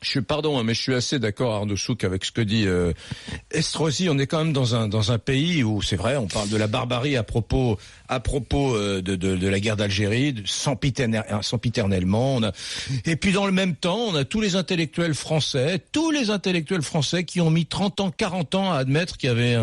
Mais je suis assez d'accord, Arnaud Souk, avec ce que dit Estrosi. On est quand même dans un pays où, c'est vrai, on parle de la barbarie à propos de la guerre d'Algérie, sempiternellement. Et puis dans le même temps, on a tous les intellectuels français qui ont mis 30 ans, 40 ans à admettre qu'il y avait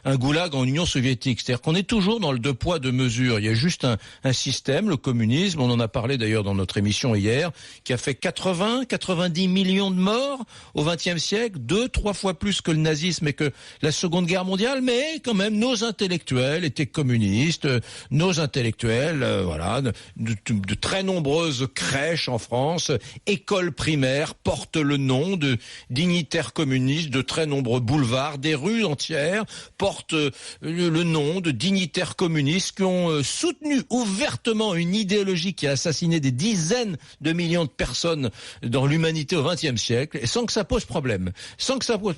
un goulag en Union soviétique. C'est-à-dire qu'on est toujours dans le deux poids, deux mesures. Il y a juste un système, le communisme, on en a parlé d'ailleurs dans notre émission hier, qui a fait 90 millions de morts au XXe siècle, 2-3 fois plus que le nazisme et que la Seconde Guerre mondiale, mais quand même nos intellectuels étaient communistes, nos intellectuels, de très nombreuses crèches en France, écoles primaires portent le nom de dignitaires communistes, de très nombreux boulevards, des rues entières portent le nom de dignitaires communistes qui ont soutenu ouvertement une idéologie qui a assassiné des dizaines de millions de personnes dans l'humanité au XXe siècle, et sans que ça pose problème.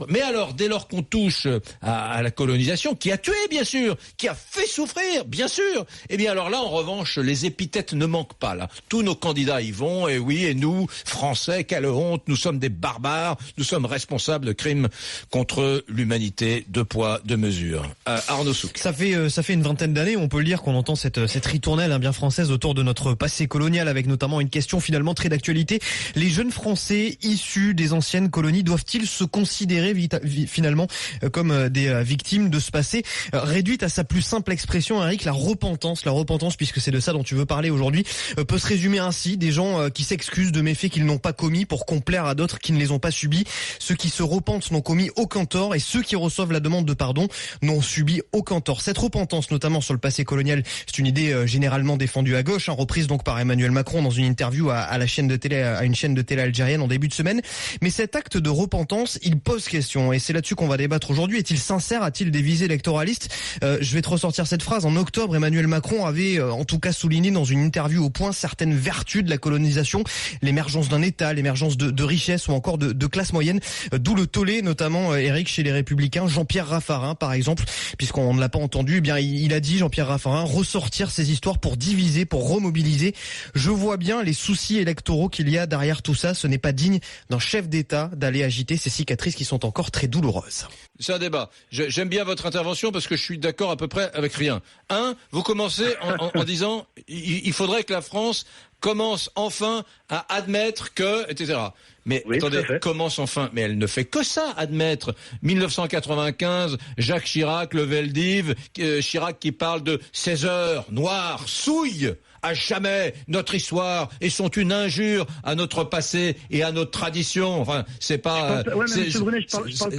Mais alors, dès lors qu'on touche à la colonisation, qui a tué, bien sûr, qui a fait souffrir, bien sûr, eh bien alors là, en revanche, les épithètes ne manquent pas, là. Tous nos candidats y vont, et oui, et nous, Français, quelle honte, nous sommes des barbares, nous sommes responsables de crimes contre l'humanité, deux poids, deux mesures. Arnaud Souk. Ça fait une vingtaine d'années, on peut le dire, qu'on entend cette ritournelle bien française autour de notre passé colonial, avec notamment une question finalement très d'actualité. Les jeunes Français issus des anciennes colonies doivent-ils se considérer finalement comme des victimes de ce passé, réduite à sa plus simple expression, Eric, la repentance, puisque c'est de ça dont tu veux parler aujourd'hui, peut se résumer ainsi: des gens qui s'excusent de méfaits qu'ils n'ont pas commis pour complaire à d'autres qui ne les ont pas subis. Ceux qui se repentent n'ont commis aucun tort, et ceux qui reçoivent la demande de pardon n'ont subi aucun tort. Cette repentance, notamment sur le passé colonial, c'est une idée généralement défendue à gauche, reprise donc par Emmanuel Macron dans une interview à une chaîne de télé algérienne en début de semaine. Mais cet acte de repentance, il pose question, et c'est là-dessus qu'on va débattre aujourd'hui. Est-il sincère? A-t-il des visées électoralistes? Je vais te ressortir cette phrase. En octobre, Emmanuel Macron avait en tout cas souligné dans une interview au Point certaines vertus de la colonisation, l'émergence d'un État, l'émergence de richesses ou encore de classes moyennes, d'où le tollé notamment, Eric, chez les Républicains. Jean-Pierre Raffarin, par exemple, puisqu'on ne l'a pas entendu, eh bien il a dit, Jean-Pierre Raffarin, ressortir ces histoires pour diviser, pour remobiliser. Je vois bien les soucis électoraux qu'il y a derrière tout ça. Ce n'est pas digne d'un chef d'État d'aller agiter ces cicatrices qui sont encore très douloureuses. C'est un débat. J'aime bien votre intervention parce que je suis d'accord à peu près avec rien. Vous commencez en disant il faudrait que la France commence enfin à admettre que, etc. Mais oui, attendez, commence enfin. Mais elle ne fait que ça, admettre. 1995, Jacques Chirac, le Veldiv, Chirac qui parle de 16 heures noires, souille à jamais notre histoire et sont une injure à notre passé et à notre tradition. Enfin, c'est pas.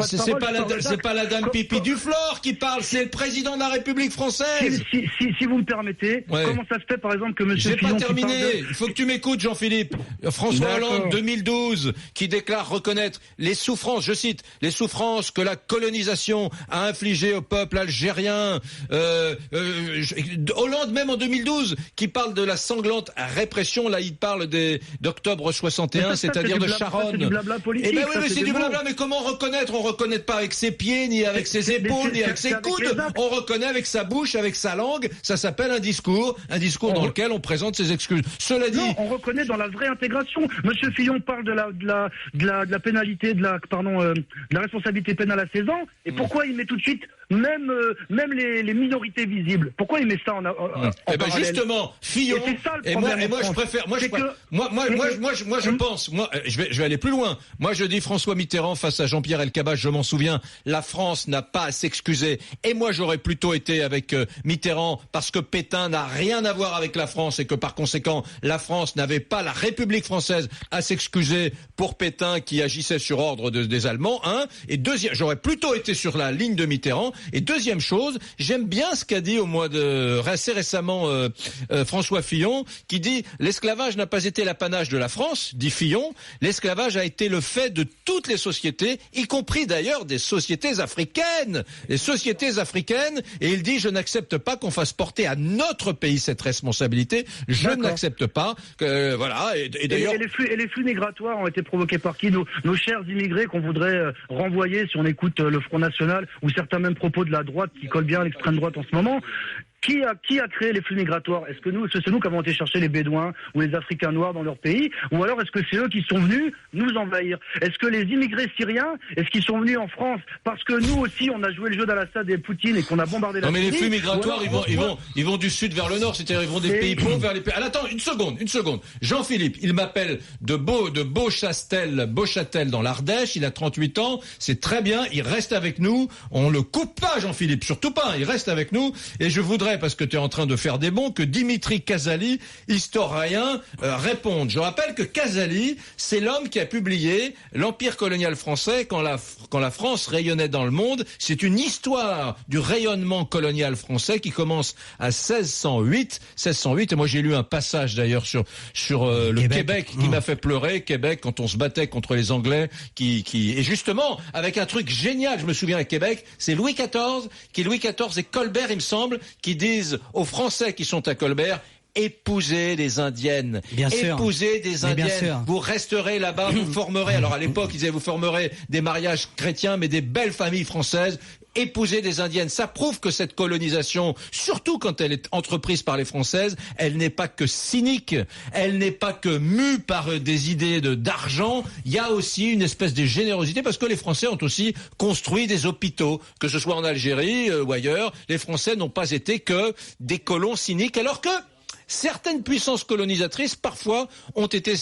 C'est pas la dame Pipi Duflor qui parle, c'est le président de la République française. Si vous me permettez, comment ça se fait par exemple que Monsieur Fillon... J'ai pas terminé. Il faut que tu m'écoutes, Jean-Philippe. François Hollande, 2012, qui déclare reconnaître les souffrances, je cite, les souffrances que la colonisation a infligées au peuple algérien. Hollande même en 2012, qui parle de la sanglante répression, là il parle d'octobre 61, c'est-à-dire de Charonne. C'est du blabla politique. Eh ben oui, mais c'est du blabla, mais comment reconnaître? On reconnaît pas avec ses pieds, ni avec ses épaules, ni avec ses coudes. On reconnaît avec sa bouche, avec sa langue. Ça s'appelle un discours dans lequel on présente ses excuses. Cela dit, non, on reconnaît dans la vraie intégration. Monsieur Fillon parle de la pénalité, de la responsabilité pénale à 16 ans. Et pourquoi il met tout de suite même les minorités visibles? Pourquoi il met ça en eh ben justement, Fillon. Et c'est ça le moi problème. je préfère. Je pense. Je vais aller plus loin. Moi je dis François Mitterrand face à Jean-Pierre Elkabbach. Je m'en souviens. La France n'a pas à s'excuser. Et moi j'aurais plutôt été avec Mitterrand parce que Pétain n'a rien à voir avec la France et que par conséquent la France n'avait pas, la République française, à s'excuser pour Pétain qui agissait sur ordre des Allemands. Et deuxième, j'aurais plutôt été sur la ligne de Mitterrand. Et deuxième chose, j'aime bien ce qu'a dit assez récemment François Fillon, qui dit l'esclavage n'a pas été l'apanage de la France, dit Fillon, l'esclavage a été le fait de toutes les sociétés, y compris d'ailleurs des sociétés africaines. Les sociétés africaines, et il dit je n'accepte pas qu'on fasse porter à notre pays cette responsabilité, je n'accepte pas que voilà. Et d'ailleurs, et les flux migratoires ont été provoqués par qui? Nos chers immigrés qu'on voudrait renvoyer si on écoute le Front National ou certains mêmes propos de la droite qui collent bien à l'extrême droite en ce moment. Qui a créé les flux migratoires? Est-ce que c'est nous qui avons été chercher les Bédouins ou les Africains noirs dans leur pays? Ou alors est-ce que c'est eux qui sont venus nous envahir? Est-ce que les immigrés syriens, est-ce qu'ils sont venus en France parce que nous aussi on a joué le jeu d'Al-Assad et Poutine et qu'on a bombardé la Syrie? Non mais les flux migratoires, ils vont du sud vers le nord, c'est-à-dire ils vont des pays pauvres vers les pays... Attends, une seconde. Jean-Philippe, il m'appelle de Beauchâtel dans l'Ardèche, il a 38 ans, c'est très bien, il reste avec nous, on le coupe pas Jean-Philippe, surtout pas, il reste avec nous, et je voudrais, parce que tu es en train de faire des bons, que Dimitri Casali, historien, réponde. Je rappelle que Casali, c'est l'homme qui a publié l'Empire colonial français quand la France rayonnait dans le monde. C'est une histoire du rayonnement colonial français qui commence à 1608, et moi j'ai lu un passage d'ailleurs sur le Québec qui m'a fait pleurer. Québec, quand on se battait contre les Anglais, et justement avec un truc génial, je me souviens à Québec, c'est Louis XIV et Colbert, il me semble, qui disent aux Français qui sont à Colbert: épousez des Indiennes. Épousez des Indiennes. Vous resterez là-bas, vous formerez. Alors à l'époque, ils disaient vous formerez des mariages chrétiens, mais des belles familles françaises. Épousez des Indiennes. Ça prouve que cette colonisation, surtout quand elle est entreprise par les Françaises, elle n'est pas que cynique, elle n'est pas que mue par des idées d'argent. Il y a aussi une espèce de générosité parce que les Français ont aussi construit des hôpitaux, que ce soit en Algérie ou ailleurs. Les Français n'ont pas été que des colons cyniques, alors que certaines puissances colonisatrices, parfois, ont été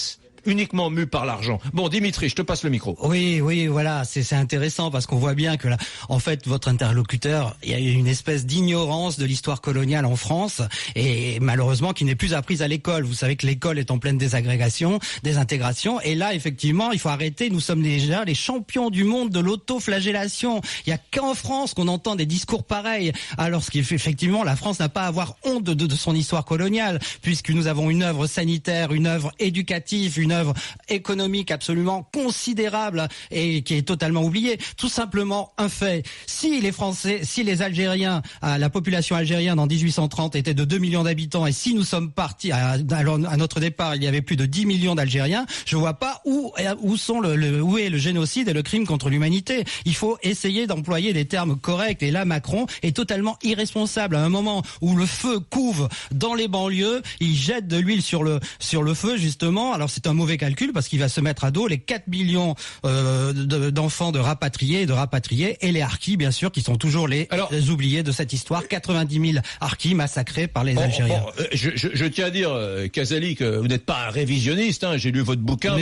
uniquement mu par l'argent. Bon, Dimitri, je te passe le micro. Oui, voilà, c'est intéressant parce qu'on voit bien que là, en fait, votre interlocuteur, il y a une espèce d'ignorance de l'histoire coloniale en France et malheureusement qui n'est plus apprise à l'école. Vous savez que l'école est en pleine désintégration et là, effectivement, il faut arrêter. Nous sommes déjà les champions du monde de l'autoflagellation. Il y a qu'en France qu'on entend des discours pareils. Alors, ce qui fait effectivement, la France n'a pas à avoir honte de son histoire coloniale puisque nous avons une œuvre sanitaire, une œuvre éducative, une œuvre économique absolument considérable et qui est totalement oubliée. Tout simplement un fait. Si les Français, si les Algériens, la population algérienne en 1830 était de 2 millions d'habitants et si nous sommes partis à notre départ, il y avait plus de 10 millions d'Algériens, je vois pas où est le génocide et le crime contre l'humanité. Il faut essayer d'employer des termes corrects et là Macron est totalement irresponsable. À un moment où le feu couve dans les banlieues, il jette de l'huile sur le feu justement. Alors c'est un mauvais calcul parce qu'il va se mettre à dos les 4 millions d'enfants de rapatriés et les harkis bien sûr qui sont toujours les oubliés de cette histoire. 90 000 harkis massacrés par les Algériens. Je tiens à dire, Casali, que vous n'êtes pas un révisionniste. J'ai lu votre bouquin.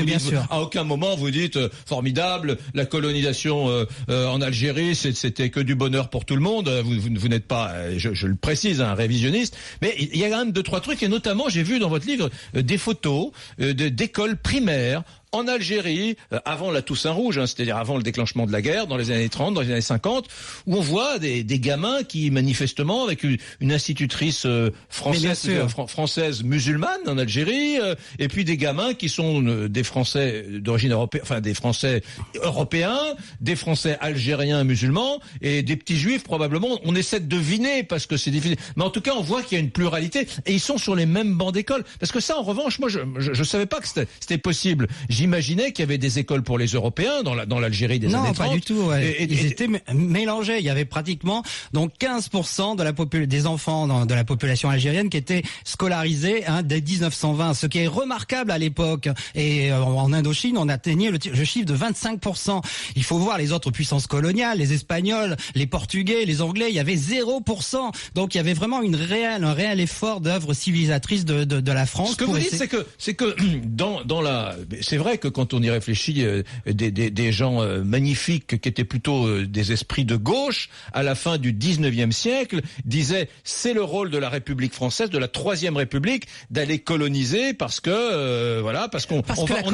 À aucun moment vous dites formidable, la colonisation en Algérie, c'était que du bonheur pour tout le monde. Vous n'êtes pas, je le précise, un révisionniste. Mais il y a quand même 2-3 trucs et notamment j'ai vu dans votre livre des photos d'écoles primaires en Algérie, avant la Toussaint Rouge, c'est-à-dire avant le déclenchement de la guerre, dans les années 30, dans les années 50, où on voit des gamins qui, manifestement, avec une institutrice française musulmane en Algérie, et puis des gamins qui sont des Français d'origine européenne, enfin des Français européens, des Français algériens musulmans, et des petits juifs probablement. On essaie de deviner parce que c'est difficile. Mais en tout cas, on voit qu'il y a une pluralité, et ils sont sur les mêmes bancs d'école. Parce que ça, en revanche, moi, je savais pas que c'était possible. J'imaginais qu'il y avait des écoles pour les Européens dans l'Algérie des années 30. Non, pas du tout. Ouais. Ils étaient mélangés. Il y avait pratiquement donc 15% des enfants de la population algérienne qui étaient scolarisés dès 1920, ce qui est remarquable à l'époque. Et en Indochine, on atteignait le chiffre de 25%. Il faut voir les autres puissances coloniales, les Espagnols, les Portugais, les Anglais. Il y avait 0%. Donc il y avait vraiment un réel effort d'œuvre civilisatrice de la France. Ce que vous dites, c'est que c'est vrai que quand on y réfléchit, des gens magnifiques qui étaient plutôt des esprits de gauche à la fin du 19e siècle disaient c'est le rôle de la République française, de la Troisième République, d'aller coloniser parce qu'on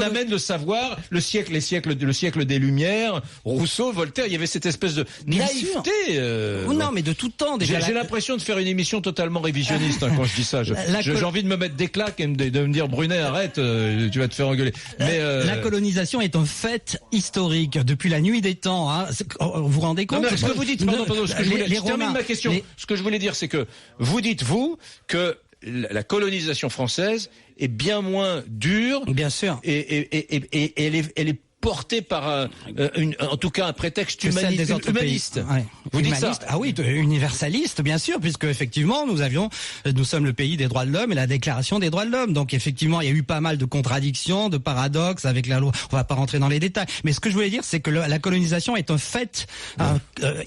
amène le savoir, le siècle des Lumières, Rousseau, Voltaire, il y avait cette espèce de naïveté. Non, mais de tout temps déjà. J'ai l'impression de faire une émission totalement révisionniste quand je dis ça. J'ai envie de me mettre des claques et de me dire Brunet, arrête, tu vas te faire engueuler. Mais la colonisation est un fait historique depuis la nuit des temps. Vous vous rendez compte? Ce que vous dites, je termine ma question. Ce que je voulais dire, c'est que vous dites que la colonisation française est bien moins dure. Bien sûr. Et elle est porté par en tout cas un prétexte des autres humaniste. Ouais. Vous dites ça? Ah oui, universaliste, bien sûr, puisque effectivement nous sommes le pays des droits de l'homme et la Déclaration des droits de l'homme. Donc effectivement, il y a eu pas mal de contradictions, de paradoxes avec la loi. On va pas rentrer dans les détails. Mais ce que je voulais dire, c'est que la colonisation est un fait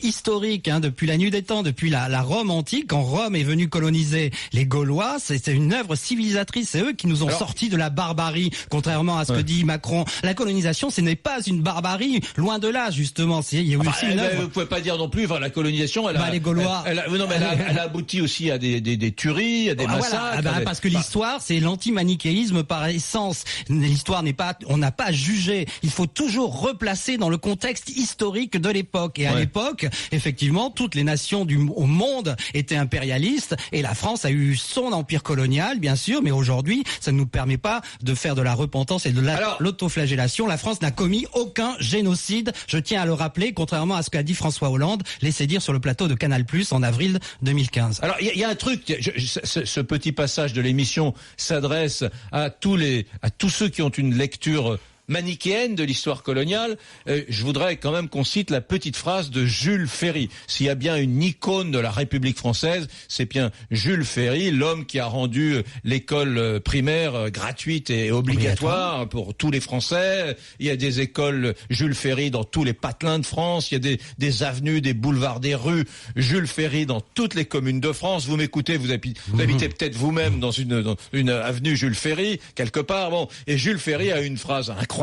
historique depuis la nuit des temps, depuis la Rome antique. Quand Rome est venue coloniser les Gaulois, c'est une œuvre civilisatrice. C'est eux qui nous ont sortis de la barbarie, contrairement à ce que dit Macron. La colonisation, ce n'est pas une barbarie, loin de là, justement. Il y a eu aussi une œuvre. Vous pouvez pas dire non plus, la colonisation, les Gaulois. Elle a abouti aussi à des tueries, à des massacres. Voilà. Parce que l'histoire, c'est l'anti-manichéisme par essence. L'histoire on n'a pas jugé. Il faut toujours replacer dans le contexte historique de l'époque. Et à l'époque, effectivement, toutes les nations au monde étaient impérialistes et la France a eu son empire colonial, bien sûr, mais aujourd'hui, ça ne nous permet pas de faire de la repentance et de l'autoflagellation. La France n'a commis aucun génocide. Je tiens à le rappeler, contrairement à ce qu'a dit François Hollande, laissé dire sur le plateau de Canal+ en avril 2015. Alors, il y a un truc, ce petit passage de l'émission s'adresse à tous ceux qui ont une lecture manichéenne de l'histoire coloniale. Je voudrais quand même qu'on cite la petite phrase de Jules Ferry. S'il y a bien une icône de la République française, c'est bien Jules Ferry, l'homme qui a rendu l'école primaire gratuite et obligatoire pour tous les Français. Il y a des écoles Jules Ferry dans tous les patelins de France. Il y a des avenues, des boulevards, des rues Jules Ferry dans toutes les communes de France. Vous m'écoutez, vous habitez peut-être vous-même dans une avenue Jules Ferry quelque part. Bon, et Jules Ferry a une phrase incroyable.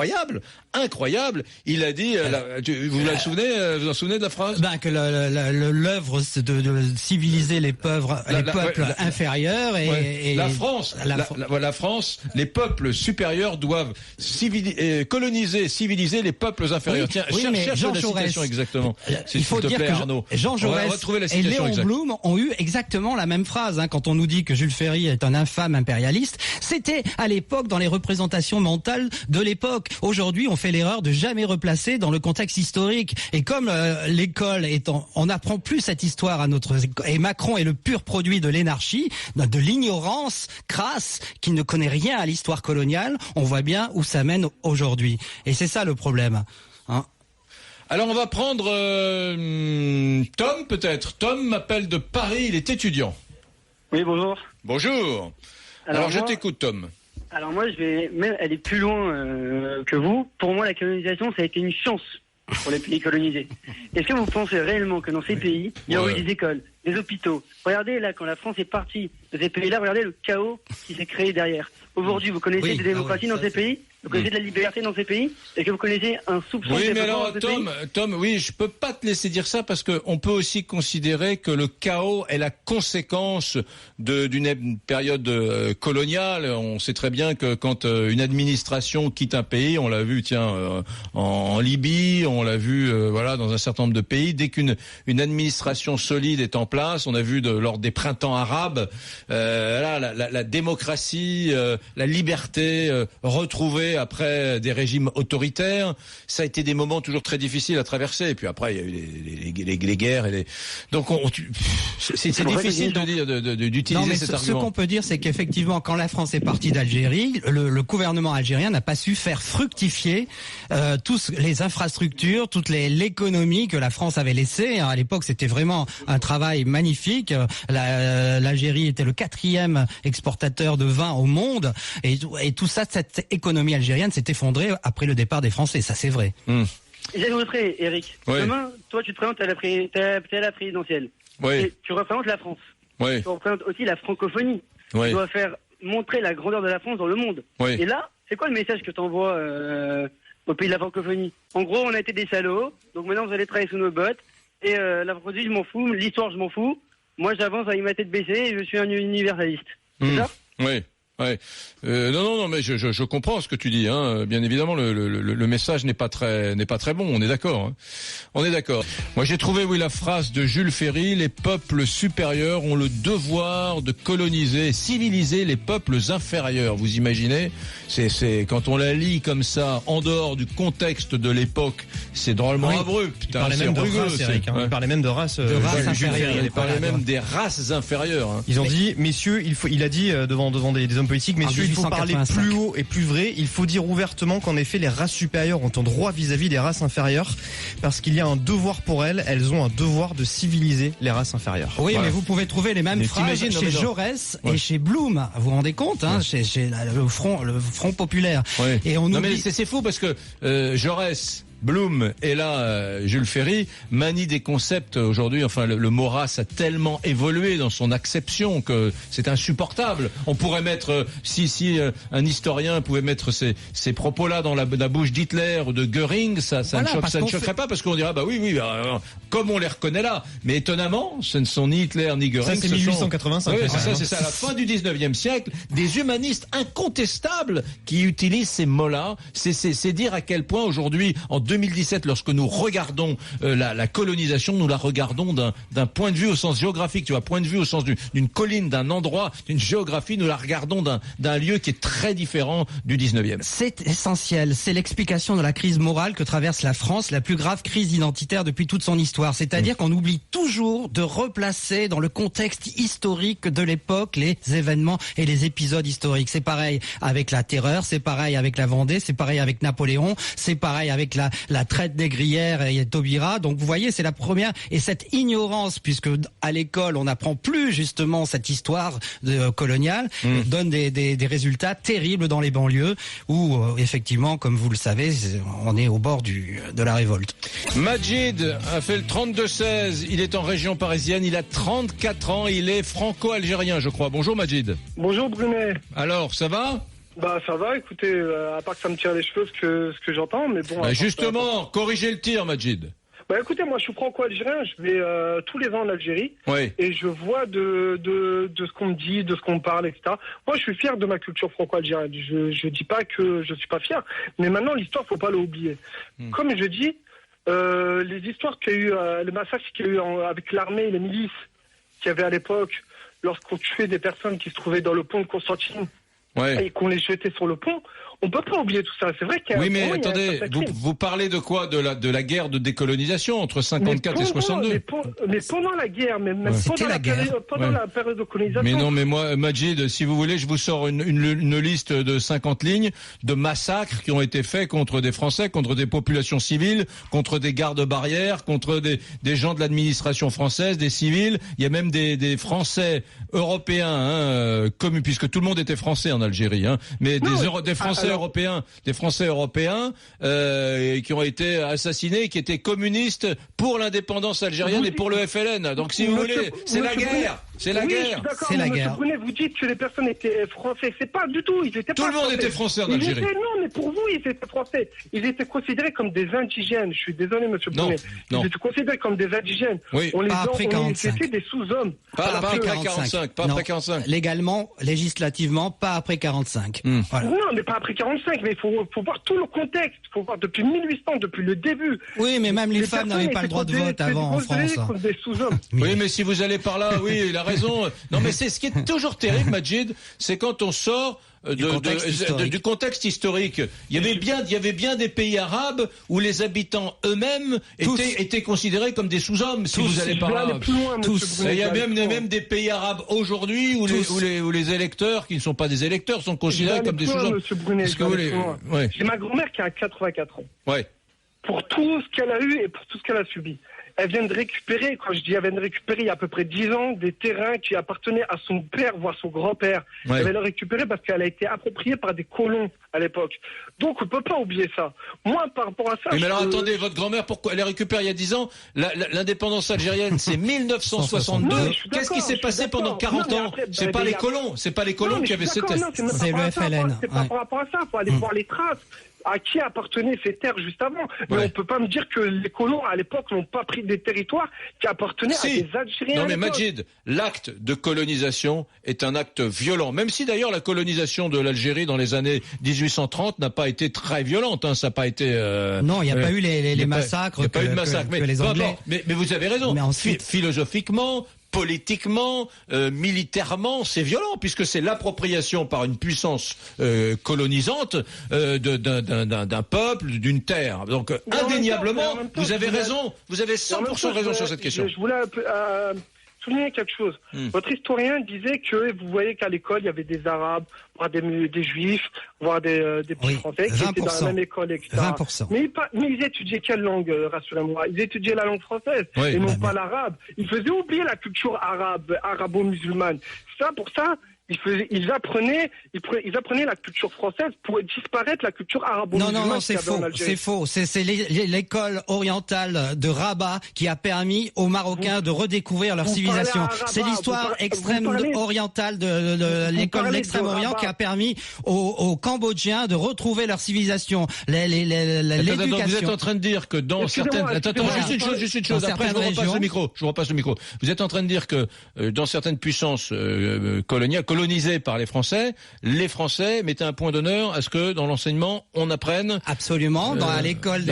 Il a dit, vous vous en souvenez de la phrase? Que l'œuvre de civiliser les peuples inférieurs et la France, les peuples supérieurs doivent civiliser les peuples inférieurs. Tiens, cherche la citation exactement. Il faut dire que Jean Jaurès et Léon Blum ont eu exactement la même phrase. Quand on nous dit que Jules Ferry est un infâme impérialiste, c'était à l'époque dans les représentations mentales de l'époque. Aujourd'hui, on fait l'erreur de jamais replacer dans le contexte historique. Et comme l'école on n'apprend plus cette histoire à et Macron est le pur produit de l'énarchie, de l'ignorance crasse, qui ne connaît rien à l'histoire coloniale, on voit bien où ça mène aujourd'hui. Et c'est ça le problème. Alors on va prendre Tom peut-être. Tom m'appelle de Paris, il est étudiant. Oui, bonjour. Bonjour. Alors je t'écoute, Tom. Alors moi, je vais même aller plus loin que vous. Pour moi, la colonisation, ça a été une chance pour les pays colonisés. Est-ce que vous pensez réellement que dans ces pays, il y a eu des écoles, des hôpitaux? Regardez là, quand la France est partie de ces pays-là, regardez le chaos qui s'est créé derrière. Aujourd'hui, vous connaissez des démocraties dans ces pays? Vous connaissez de la liberté dans ces pays? Est-ce que vous connaissez un soupçon de développement dans ces pays? Tom, oui, je peux pas te laisser dire ça parce que on peut aussi considérer que le chaos est la conséquence d'une période coloniale. On sait très bien que quand une administration quitte un pays, on l'a vu, en Libye, on l'a vu, dans un certain nombre de pays. Dès qu'une administration solide est en place, on a vu lors des printemps arabes, la démocratie, la liberté retrouvée après des régimes autoritaires, ça a été des moments toujours très difficiles à traverser. Et puis après, il y a eu les guerres donc c'est difficile d'utiliser cet argument. Ce qu'on peut dire, c'est qu'effectivement, quand la France est partie d'Algérie, le gouvernement algérien n'a pas su faire fructifier tous les infrastructures, toute l'économie que la France avait laissée. À l'époque, c'était vraiment un travail magnifique. L'Algérie était le 4e exportateur de vin au monde, et tout ça, cette économie algérienne s'est effondrée après le départ des Français. Ça, c'est vrai. J'ajouterais, Eric. Oui. Demain, toi, tu te présentes à la présidentielle. Oui. Et tu représentes la France. Oui. Tu représentes aussi la francophonie. Oui. Tu dois faire montrer la grandeur de la France dans le monde. Oui. Et là, c'est quoi le message que tu envoies au pays de la francophonie? En gros, on a été des salauds, donc maintenant vous allez travailler sous nos bottes. Et la francophonie, je m'en fous. L'histoire, je m'en fous. Moi, j'avance avec ma tête baissée et je suis un universaliste. C'est ça? Oui. Ouais. Non, mais je comprends ce que tu dis. Bien évidemment, le message n'est pas très bon. On est d'accord. On est d'accord. Moi, j'ai trouvé la phrase de Jules Ferry: les peuples supérieurs ont le devoir de coloniser, civiliser les peuples inférieurs. Vous imaginez? C'est quand on la lit comme ça, en dehors du contexte de l'époque, c'est drôlement abrupt. Il parlait même de race, Eric. Il parlait même de race. Il parlait même des races inférieures. Ils ont dit, messieurs, il a dit devant des hommes hommes politiques, messieurs, il faut parler 1885. plus haut et plus vrai. Il faut dire ouvertement qu'en effet, les races supérieures ont un droit vis-à-vis des races inférieures, parce qu'il y a un devoir pour elles. Elles ont un devoir de civiliser les races inférieures. Oui, Voilà. mais vous pouvez trouver les mêmes Mais phrases t'imagines, non, chez mais non. Jaurès Ouais. et chez Blum. Vous vous rendez compte, hein, chez le Front populaire. Ouais. Et on non oublie. mais c'est fou parce que Jaurès, Blum et là Jules Ferry manient des concepts aujourd'hui. Enfin, le mot race a tellement évolué dans son acception que c'est insupportable. On pourrait mettre si un historien pouvait mettre ces propos-là dans la bouche d'Hitler ou de Göring, ça Voilà, parce ne qu'on choquerait pas parce qu'on dirait bah oui comme on les reconnaît là. Mais étonnamment, ce ne sont ni Hitler ni Göring. Ça, c'est ce sont- 1885. Oui, quand même, c'est ça, à la fin du 19e siècle, des humanistes incontestables qui utilisent ces mots-là. C'est dire à quel point aujourd'hui, en 2017, lorsque nous regardons la colonisation, nous la regardons d'un point de vue au sens géographique, tu vois, point de vue au sens d'une colline, d'un endroit, d'une géographie, nous la regardons d'un lieu qui est très différent du 19e. C'est essentiel. C'est l'explication de la crise morale que traverse la France, la plus grave crise identitaire depuis toute son histoire. C'est-à-dire qu'on oublie toujours de replacer dans le contexte historique de l'époque les événements et les épisodes historiques. C'est pareil avec la Terreur, c'est pareil avec la Vendée, c'est pareil avec Napoléon, c'est pareil avec la traite négrière et Taubira. Donc vous voyez, c'est la première. Et cette ignorance, puisque à l'école on n'apprend plus justement cette histoire coloniale, donne des résultats terribles dans les banlieues où effectivement, comme vous le savez, on est au bord de la révolte. Majid a fait le 32-16, il est en région parisienne, il a 34 ans, il est franco-algérien je crois. Bonjour Majid. Bonjour Brunet. Alors, ça va ? Bah ça va, écoutez, à part que ça me tire les cheveux ce que j'entends, mais bon. Justement, corrigez le tir Majid. Bah écoutez, moi je suis franco-algérien, je vais tous les ans en Algérie Oui. et je vois de ce qu'on me dit, de ce qu'on me parle, etc. Moi je suis fier de ma culture franco-algérienne. Je dis pas que je suis pas fier, mais maintenant l'histoire faut pas l'oublier. Comme je dis, les histoires qu'il y a eu, le massacre qu'il y a eu avec l'armée et les milices qu'il y avait à l'époque, lorsqu'on tuait des personnes qui se trouvaient dans le pont de Constantine. Ouais. Et qu'on les jetait sur le pont, on peut pas oublier tout ça. C'est vrai qu'il y a Oui, mais il y a un attendez, certain crime. vous parlez de quoi ? De la guerre de décolonisation entre 54 et 62 mais pendant la guerre, même Ouais. pendant, la période, Ouais. la période de colonisation. Mais non, mais moi, Majid, si vous voulez, je vous sors une liste de 50 lignes de massacres qui ont été faits contre des Français, contre des populations civiles, contre des gardes-barrières, contre des gens de l'administration française, des civils. Il y a même des Français européens, puisque tout le monde était français en Algérie, mais des Français européens, qui ont été assassinés, qui étaient communistes pour l'indépendance algérienne et pour le FLN. Donc, si vous voulez, c'est la guerre. C'est la guerre. C'est la guerre. Brunet, vous dites que les personnes étaient français. C'est pas du tout. Ils étaient Tout pas le monde français. était français en Algérie. Non, mais pour vous, ils étaient français. Ils étaient considérés comme des indigènes. Je suis désolé, monsieur Brunet. Non. Ils étaient considérés comme des indigènes. Oui. Pas après 45. C'était des sous-hommes. Pas après 45. Pas Non. après 45. Légalement, législativement, pas après 45. Voilà. Non, mais pas après 45. Mais il faut voir tout le contexte. Il faut voir depuis 1800, depuis le début. Oui, mais même les femmes n'avaient pas le droit de vote avant en France. Comme des sous-hommes. Oui, mais si vous allez par là, oui, il a raison. Non, mais c'est ce qui est toujours terrible, Majid, c'est quand on sort du contexte historique. Il y avait bien des pays arabes où les habitants eux-mêmes étaient considérés comme des sous-hommes. Si vous allez par là, il y a même des pays arabes aujourd'hui où les électeurs qui ne sont pas des électeurs sont considérés comme des sous-hommes. Monsieur Brunet, Ouais. j'ai ma grand-mère qui a 84 ans. Ouais. Pour tout ce qu'elle a eu et pour tout ce qu'elle a subi. Elle vient de récupérer, quand je dis elle vient de récupérer il y a à peu près 10 ans, des terrains qui appartenaient à son père, voire son grand-père. Ouais. Elle va les récupérer parce qu'elle a été appropriée par des colons à l'époque. Donc on peut pas oublier ça. Moi, par rapport à ça... Mais alors attendez, votre grand-mère, pourquoi elle a récupéré il y a 10 ans l'indépendance algérienne, c'est 1962. Non, je suis Qu'est-ce qui s'est passé pendant 40 ans? C'est pas les colons, qui avaient cette... C'est le FLN. C'est pas par rapport à ça, il faut aller voir les traces. À qui appartenaient ces terres juste avant. Mais on peut pas me dire que les colons, à l'époque, n'ont pas pris des territoires qui appartenaient à des Algériens. Non mais Majid, l'acte de colonisation est un acte violent. Même si d'ailleurs la colonisation de l'Algérie dans les années 1830 n'a pas été très violente. Ça n'a pas été... Non, il n'y a pas eu les massacres. Il n'y a pas eu de massacre. Que les Anglais... Mais vous avez raison. Mais ensuite... Philosophiquement... Politiquement, militairement, c'est violent puisque c'est l'appropriation par une puissance colonisante d'un peuple, d'une terre. Donc indéniablement, vous avez raison, vous avez 100% raison sur cette question. Je voulais souligner quelque chose. Votre historien disait que vous voyez qu'à l'école, il y avait des Arabes, voire des Juifs, voire des petits Français qui étaient dans la même école, etc. 20%. Mais ils étudiaient quelle langue, rassurez-moi? Ils étudiaient la langue française et non pas l'arabe. Ils faisaient oublier la culture arabe, arabo-musulmane. Pour ça, ils apprenaient la culture française pour disparaître la culture arabo-musulmane. Non, c'est faux. C'est l'école orientale de Rabat qui a permis aux Marocains de redécouvrir leur civilisation. C'est l'histoire extrême orientale de l'école de l'Extrême-Orient qui a permis aux Cambodgiens de retrouver leur civilisation. L'éducation. Vous êtes en train de dire que dans certaines... juste une chose. Après, je vous repasse le micro. Vous êtes en train de dire que dans certaines puissances coloniales, colonisés par les Français mettaient un point d'honneur à ce que dans l'enseignement on apprenne absolument dans l'école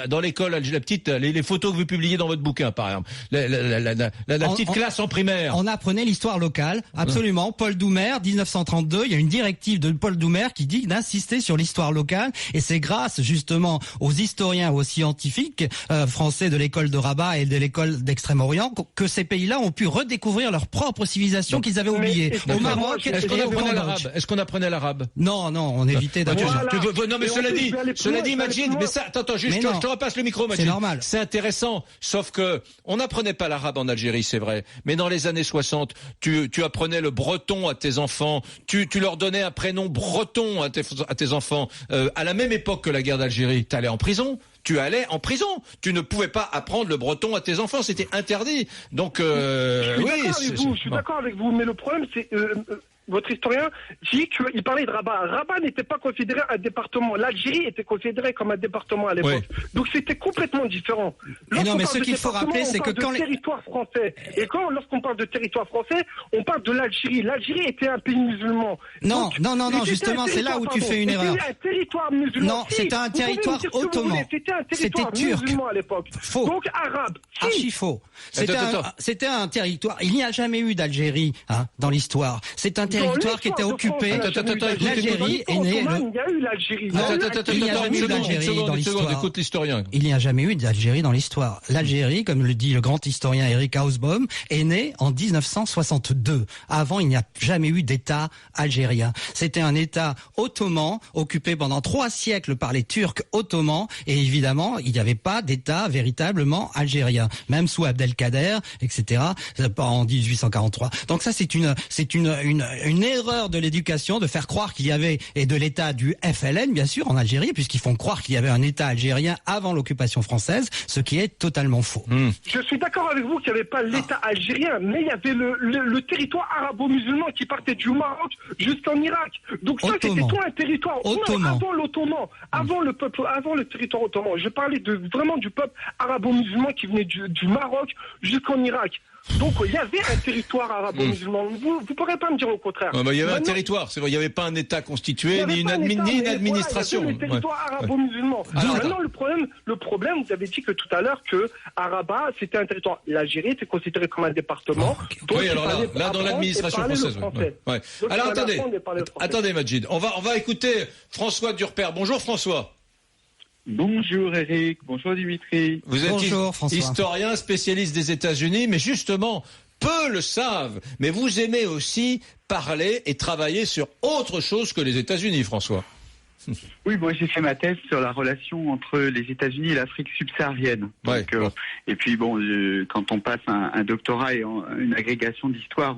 dans l'école la petite les photos que vous publiez dans votre bouquin par exemple la petite classe en primaire. On apprenait l'histoire locale absolument. Paul Doumer 1932, il y a une directive de Paul Doumer qui dit d'insister sur l'histoire locale et c'est grâce justement aux historiens aux scientifiques français de l'école de Rabat et de l'école d'Extrême-Orient que ces pays-là ont pu redécouvrir leur propre civilisation qu'ils avaient oubliée. Au Maroc, est-ce qu'on apprenait l'arabe? Non, on évitait d'apprendre. Non, mais cela dit, Majid, mais ça, attends, je te repasse le micro, Majid. C'est normal. C'est intéressant, sauf que on n'apprenait pas l'arabe en Algérie, c'est vrai. Mais dans les années 60, tu apprenais le breton à tes enfants, tu leur donnais un prénom breton à tes enfants. À la même époque que la guerre d'Algérie, t'allais en prison. Tu allais en prison. Tu ne pouvais pas apprendre le breton à tes enfants. C'était interdit. Donc, je suis d'accord avec vous, mais le problème, c'est... votre historien dit qu'il parlait de Rabat. Rabat n'était pas considéré un département. L'Algérie était considérée comme un département à l'époque. Oui. Donc c'était complètement différent. Non, mais ce qu'il faut rappeler, c'est que quand territoire français. Et lorsqu'on parle de territoire français, on parle de l'Algérie. L'Algérie était un pays musulman. Non, justement, c'est là où tu fais une erreur. C'était un territoire musulman. Non, c'était un territoire ottoman. C'était un territoire musulman à l'époque. Faux. Donc arabe. Archi faux. C'était un territoire. Il n'y a jamais eu d'Algérie dans l'histoire. C'est un territoire qui était occupé. L'Algérie est née. Il y a eu l'Algérie. Il n'y a jamais eu d'Algérie dans l'histoire. Écoute l'historien. Il n'y a jamais eu d'Algérie dans l'histoire. L'Algérie, comme le dit le grand historien Eric Hausbaum, est née en 1962. Avant, il n'y a jamais eu d'État algérien. C'était un État ottoman occupé pendant 3 siècles par les Turcs ottomans et évidemment, il n'y avait pas d'État véritablement algérien. Même sous Abdelkader, etc. en 1843. Donc ça, c'est une erreur de l'éducation de faire croire qu'il y avait, et de l'État du FLN bien sûr en Algérie, puisqu'ils font croire qu'il y avait un État algérien avant l'occupation française, ce qui est totalement faux. Je suis d'accord avec vous qu'il n'y avait pas l'État algérien, mais il y avait le territoire arabo-musulman qui partait du Maroc jusqu'en Irak. Donc ça c'était tout un territoire ottoman. Avant l'ottoman, avant le territoire ottoman. Je parlais vraiment du peuple arabo-musulman qui venait du Maroc jusqu'en Irak. Donc il y avait un territoire arabo-musulman. Vous ne pourrez pas me dire au contraire. Il y avait un territoire, c'est vrai. Il n'y avait pas un État constitué, ni une administration. Il y avait le territoire arabo-musulman. Maintenant le problème, vous avez dit que tout à l'heure que Rabat c'était un territoire. L'Algérie était considérée comme un département. Oui, alors là dans l'administration française. Ouais. Alors attendez, Majid. On va écouter François Durper. Bonjour François. Bonjour Eric, bonjour Dimitri. Vous êtes François. Historien, spécialiste des États-Unis, mais justement, peu le savent. Mais vous aimez aussi parler et travailler sur autre chose que les États-Unis, François. Oui, moi j'ai fait ma thèse sur la relation entre les États-Unis et l'Afrique subsaharienne. Donc, et puis quand on passe un doctorat et une agrégation d'histoire,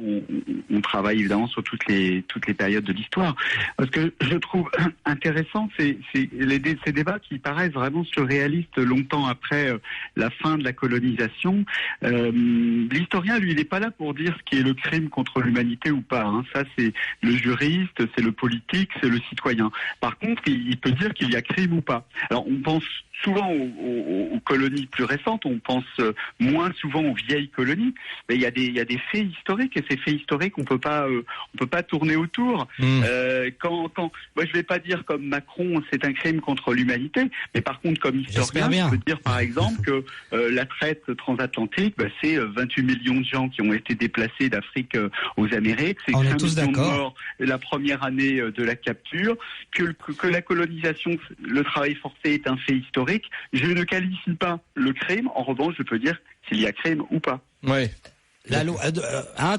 on travaille évidemment sur toutes les périodes de l'histoire. Ce que je trouve intéressant, c'est ces débats qui paraissent vraiment surréalistes longtemps après la fin de la colonisation. L'historien, lui, il n'est pas là pour dire ce qui est le crime contre l'humanité ou pas. Ça, c'est le juriste, c'est le politique, c'est le citoyen. Par contre, il peut dire qu'il y a crime ou pas. Alors, on pense souvent aux colonies plus récentes, on pense moins souvent aux vieilles colonies, mais il y a des faits historiques, et ces faits historiques, on peut pas tourner autour. Moi, je vais pas dire comme Macron, c'est un crime contre l'humanité, mais par contre, comme historien, je peux dire par exemple que la traite transatlantique, c'est 28 millions de gens qui ont été déplacés d'Afrique aux Amériques, c'est 5 millions de morts la première année de la capture, que la colonisation, le travail forcé est un fait historique. Je ne qualifie pas le crime, en revanche, je peux dire s'il y a crime ou pas. Ouais. La loi,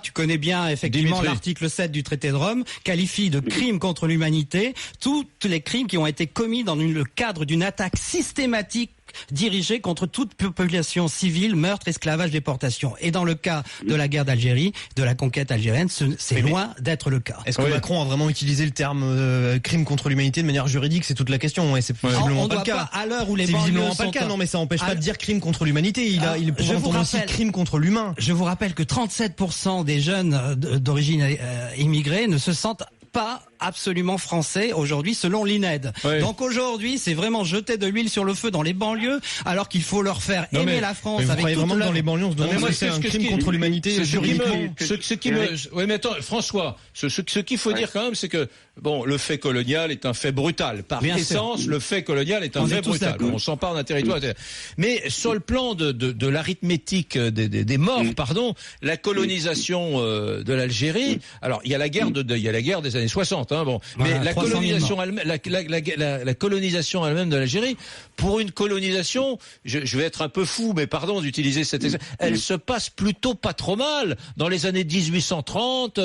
tu connais bien effectivement Dimitri. l'article 7 du traité de Rome, qualifie de crimes contre l'humanité tous les crimes qui ont été commis dans le cadre d'une attaque systématique dirigée contre toute population civile, meurtre, esclavage, déportation. Et dans le cas de la guerre d'Algérie, de la conquête algérienne, c'est loin d'être le cas. Est-ce que Macron a vraiment utilisé le terme crime contre l'humanité de manière juridique? C'est toute la question. Et c'est visiblement pas le cas. À l'heure où les c'est banlieues visiblement pas sont le cas. Non, mais ça empêche pas de dire crime contre l'humanité. Il pourrait entendre aussi crime contre l'humain. Je vous rappelle que 37% des jeunes d'origine immigrée ne se sentent pas absolument français aujourd'hui selon l'INED. Oui. Donc aujourd'hui, c'est vraiment jeter de l'huile sur le feu dans les banlieues alors qu'il faut leur faire aimer la France. Vous avec croyez vraiment que dans les banlieues on se demande si c'est un crime contre l'humanité juridiquement? Oui, mais attends, François, ce qu'il faut dire quand même, c'est que le fait colonial est un fait brutal. Par essence, le fait colonial est un fait brutal. On s'empare d'un territoire. Mais sur le plan de l'arithmétique des morts, la colonisation de l'Algérie. Alors, il y a la guerre des années 60. Mais la colonisation elle-même, la colonisation elle-même de l'Algérie, pour une colonisation, je vais être un peu fou, mais pardon d'utiliser cette expression, elle se passe plutôt pas trop mal. Dans les années 1830,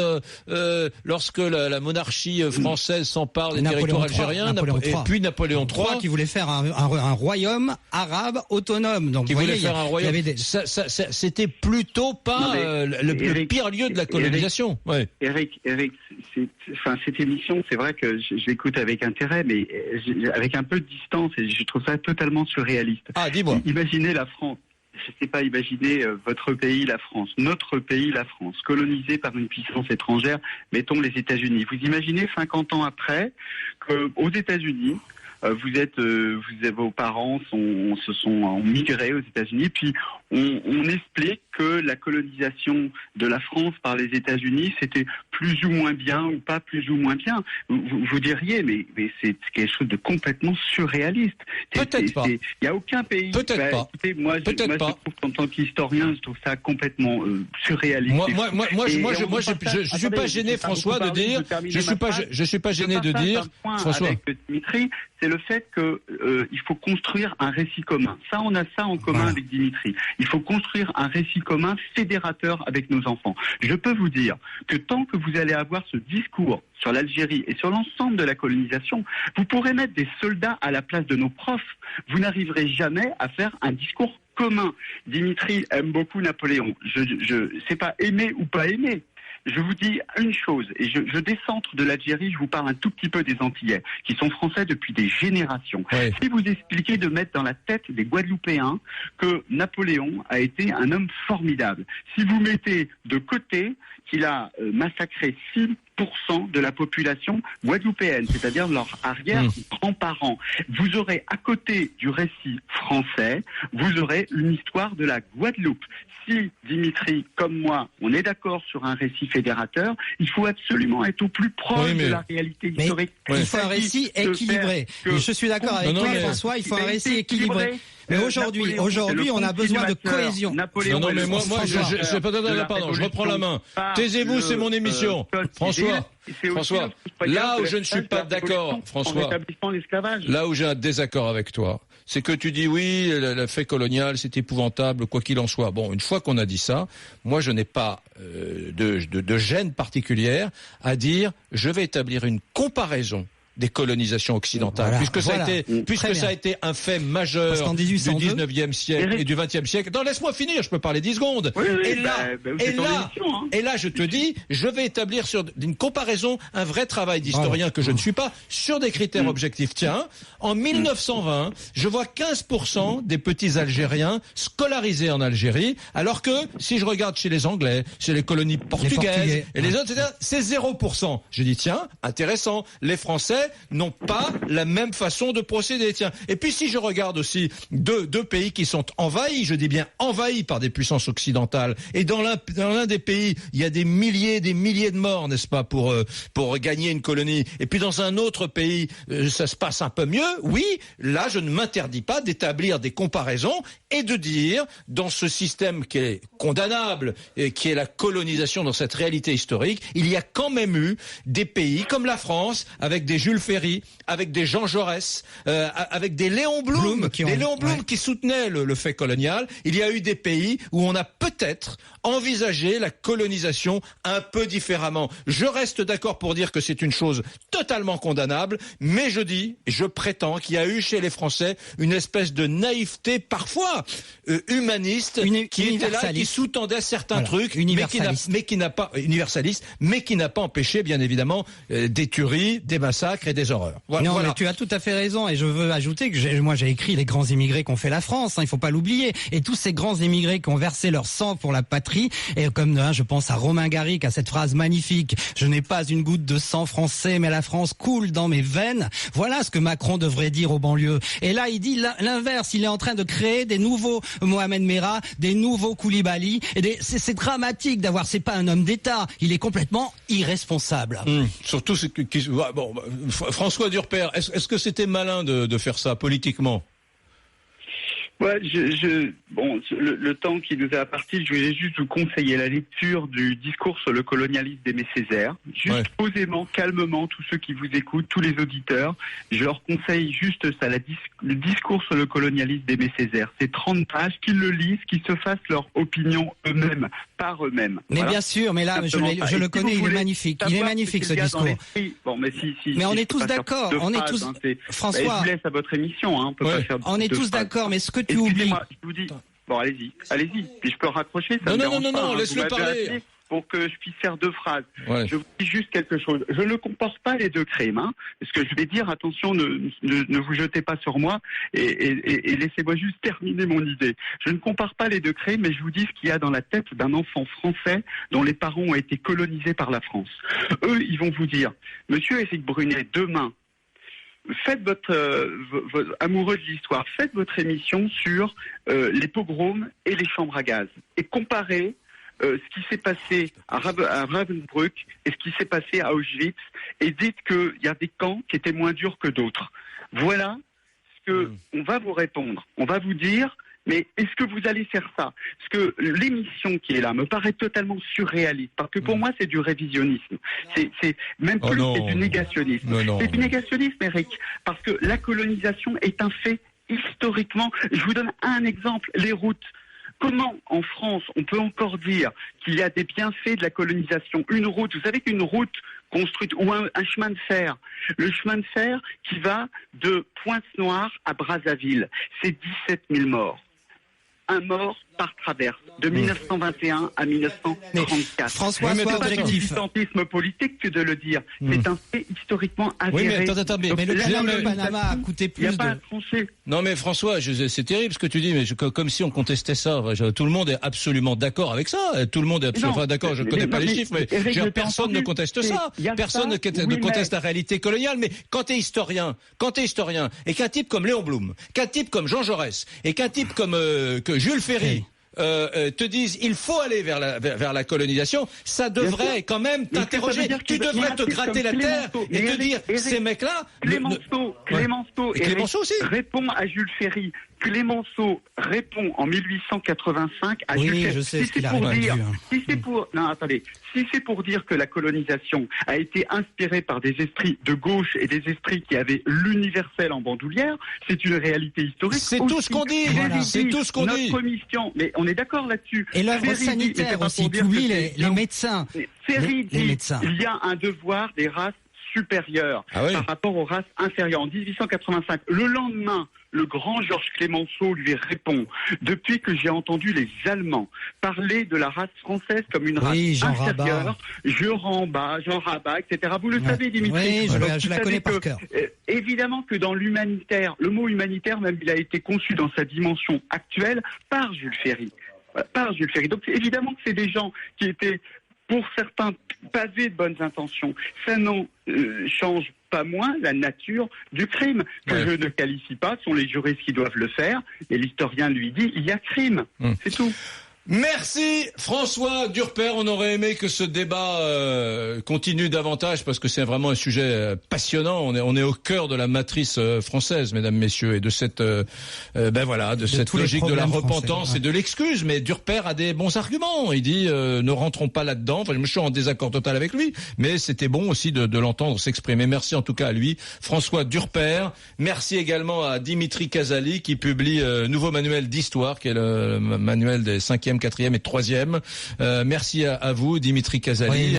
lorsque la monarchie française s'empare des territoires algériens, et puis Napoléon III qui voulait faire un royaume arabe autonome. Donc, qui voulait faire un royaume. C'était plutôt pas le pire lieu de la colonisation. Ouais. Eric, cette émission, c'est vrai que je l'écoute avec intérêt, mais avec un peu de distance, et je trouve ça totalement surréaliste. Ah, dis-moi. Imaginez la France. Je ne sais pas, imaginez votre pays, la France, notre pays, la France, colonisé par une puissance étrangère, mettons les États-Unis. Vous imaginez 50 ans après qu'aux États-Unis, vos parents ont migré aux États-Unis, puis on explique que la colonisation de la France par les États-Unis, c'était plus ou moins bien ou pas plus ou moins bien. Vous diriez, mais c'est quelque chose de complètement surréaliste. Peut-être pas. Il n'y a aucun pays. Peut-être pas. Écoutez, moi, je trouve qu'en tant qu'historien, je trouve ça complètement surréaliste. Je suis pas gêné, François, de dire. Je suis pas gêné de dire, François. Avec Dimitri, c'est le fait que il faut construire un récit commun. Ça, on a ça en commun avec Dimitri. Il faut construire un récit commun fédérateur avec nos enfants. Je peux vous dire que tant que vous allez avoir ce discours sur l'Algérie et sur l'ensemble de la colonisation, vous pourrez mettre des soldats à la place de nos profs. Vous n'arriverez jamais à faire un discours commun. Dimitri aime beaucoup Napoléon. Je sais pas aimer ou pas aimer. Je vous dis une chose, et je décentre de l'Algérie, je vous parle un tout petit peu des Antillais, qui sont français depuis des générations. Ouais. Si vous expliquez de mettre dans la tête des Guadeloupéens que Napoléon a été un homme formidable, si vous mettez de côté qu'il a massacré 6% de la population guadeloupéenne, c'est-à-dire leurs arrière-grands-parents. Vous aurez, à côté du récit français, vous aurez une histoire de la Guadeloupe. Si Dimitri, comme moi, on est d'accord sur un récit fédérateur, il faut absolument être au plus proche de la réalité historique. Il faut un récit équilibré. Je suis d'accord avec toi, François, il faut un récit équilibré. Mais aujourd'hui, on a besoin de cohésion. Je reprends la main. Taisez-vous, c'est mon émission. François, là où je ne suis pas d'accord, François, là où j'ai un désaccord avec toi, c'est que tu dis oui, le fait colonial, c'est épouvantable, quoi qu'il en soit. Bon, une fois qu'on a dit ça, moi je n'ai pas de gêne particulière à dire je vais établir une comparaison des colonisations occidentales, puisque ça a été un fait majeur du 19e siècle et du 20e siècle. Non, laisse-moi finir, je peux parler 10 secondes. Et là, je te dis, je vais établir sur une comparaison, un vrai travail d'historien que je ne suis pas, sur des critères objectifs. Tiens, en 1920, je vois 15% des petits Algériens scolarisés en Algérie, alors que, si je regarde chez les Anglais, chez les colonies portugaises et les autres, c'est 0%. Je dis, tiens, intéressant, les Français n'ont pas la même façon de procéder. Tiens. Et puis si je regarde aussi deux pays qui sont envahis, je dis bien envahis par des puissances occidentales, et dans l'un des pays, il y a des milliers de morts, n'est-ce pas, pour gagner une colonie. Et puis dans un autre pays, ça se passe un peu mieux. Oui, là, je ne m'interdis pas d'établir des comparaisons et de dire, dans ce système qui est condamnable, et qui est la colonisation dans cette réalité historique, il y a quand même eu des pays comme la France, avec des Jules Jules Ferry, avec des Jean Jaurès, avec des Léon Blum, qui soutenaient le fait colonial. Il y a eu des pays où on a peut-être envisagé la colonisation un peu différemment. Je reste d'accord pour dire que c'est une chose totalement condamnable, mais je prétends qu'il y a eu chez les Français une espèce de naïveté parfois humaniste qui était là, qui sous-tendait certains trucs, mais qui n'a pas universaliste, mais qui n'a pas empêché bien évidemment des tueries, des massacres et des horreurs. Voilà. Mais tu as tout à fait raison, et je veux ajouter que j'ai écrit les grands immigrés qu'ont fait la France, il faut pas l'oublier, et tous ces grands immigrés qui ont versé leur sang pour la patrie, et comme je pense à Romain Gary qui a cette phrase magnifique, je n'ai pas une goutte de sang français, mais la France coule dans mes veines. Voilà ce que Macron devrait dire aux banlieues. Et là, il dit l'inverse, il est en train de créer des nouveaux Mohamed Merah, des nouveaux Koulibaly, et c'est dramatique d'avoir, c'est pas un homme d'État, il est complètement irresponsable. Surtout, François Durper, est-ce que c'était malin de faire ça politiquement? Ouais, le temps qui nous est imparti, je voulais juste vous conseiller la lecture du discours sur le colonialisme d'Aimé Césaire. Juste posément, calmement, tous ceux qui vous écoutent, tous les auditeurs, je leur conseille juste ça, le discours sur le colonialisme d'Aimé Césaire. C'est 30 pages, qu'ils le lisent, qu'ils se fassent leur opinion eux-mêmes, par eux-mêmes. Mais voilà. Bien sûr, mais là, je le connais, il est magnifique. Il est magnifique, ce discours. Bon, mais mais on est tous d'accord. On est tous, François. Je vous laisse à votre émission, on peut pas faire. On est tous d'accord, mais ce que tu oublies. Je vous dis. Bon, allez-y. Puis je peux raccrocher. Ça non, laisse-le parler. Pour que je puisse faire deux phrases. Ouais. Je vous dis juste quelque chose. Je ne compare pas les deux crimes, parce que je vais dire, attention, ne vous jetez pas sur moi et laissez-moi juste terminer mon idée. Je ne compare pas les deux crimes, mais je vous dis ce qu'il y a dans la tête d'un enfant français dont les parents ont été colonisés par la France. Eux, ils vont vous dire, Monsieur Éric Brunet, demain, faites votre amoureux de l'histoire, faites votre émission sur les pogroms et les chambres à gaz et comparez ce qui s'est passé à Ravensbrück et ce qui s'est passé à Auschwitz et dites qu'il y a des camps qui étaient moins durs que d'autres. Voilà ce que on va vous répondre. On va vous dire, mais est-ce que vous allez faire ça? Parce que l'émission qui est là me paraît totalement surréaliste, parce que pour moi c'est du révisionnisme. C'est même plus c'est du négationnisme. C'est du négationnisme, Eric, parce que la colonisation est un fait historiquement. Je vous donne un exemple, les routes. Comment, en France, on peut encore dire qu'il y a des bienfaits de la colonisation? Une route, vous savez qu'une route construite, ou un chemin de fer, le chemin de fer qui va de Pointe-Noire à Brazzaville, c'est 17 000 morts. Un mort par traverse, de 1921 à 1934. François, sois objectif. C'est du militantisme politique que de le dire. C'est un fait historiquement avéré. Oui, mais mais le canal de Panama a coûté plus de... Non, mais François, c'est terrible ce que tu dis, mais comme si on contestait ça. Tout le monde est absolument d'accord avec ça. Tout le monde est absolument d'accord. Je ne connais pas les chiffres, mais personne ne conteste ça. Personne ne conteste la réalité coloniale. Mais quand t'es historien, et qu'un type comme Léon Blum, qu'un type comme Jean Jaurès, et qu'un type comme que Jules Ferry te disent il faut aller vers la colonisation, ça devrait quand même t'interroger. Tu devrais te gratter la terre et te dire ces mecs-là. Clémenceau aussi répond à Jules Ferry. Clémenceau répond en 1885 à Jules Ferry. Je sais ce qu'il a répondu. Si c'est pour dire que la colonisation a été inspirée par des esprits de gauche et des esprits qui avaient l'universel en bandoulière, c'est une réalité historique. C'est tout ce qu'on dit. Voilà. C'est tout ce qu'on dit. Notre mission, mais on est d'accord là-dessus. Et l'œuvre sanitaire aussi, tu oublies les médecins. Ferry dit, médecins. Il y a un devoir des races supérieures par rapport aux races inférieures. En 1885, le lendemain, le grand Georges Clémenceau lui répond « Depuis que j'ai entendu les Allemands parler de la race française comme une race inférieure, Jean Rabat, etc. » Vous le savez, Dimitri. Oui, je la connais par cœur. Évidemment que dans l'humanitaire, le mot humanitaire, même, il a été conçu dans sa dimension actuelle par Jules Ferry. Donc, évidemment que c'est des gens qui étaient, pour certains, pavés de bonnes intentions. Ça n'en change pas moins la nature du crime, que je ne qualifie pas, ce sont les juristes qui doivent le faire, et l'historien lui dit, il y a crime, c'est tout. Merci François Durper. On aurait aimé que ce débat continue davantage parce que c'est vraiment un sujet passionnant. On est au cœur de la matrice française, mesdames, messieurs, et de cette cette logique de la repentance français, et de l'excuse. Mais Durper a des bons arguments. Il dit ne rentrons pas là-dedans. Enfin, je suis en désaccord total avec lui, mais c'était bon aussi de l'entendre s'exprimer. Merci en tout cas à lui, François Durper. Merci également à Dimitri Casali qui publie nouveau manuel d'histoire, qui est le manuel des 5e, 4e et 3e. Merci à vous, Dimitri Casali. Oui.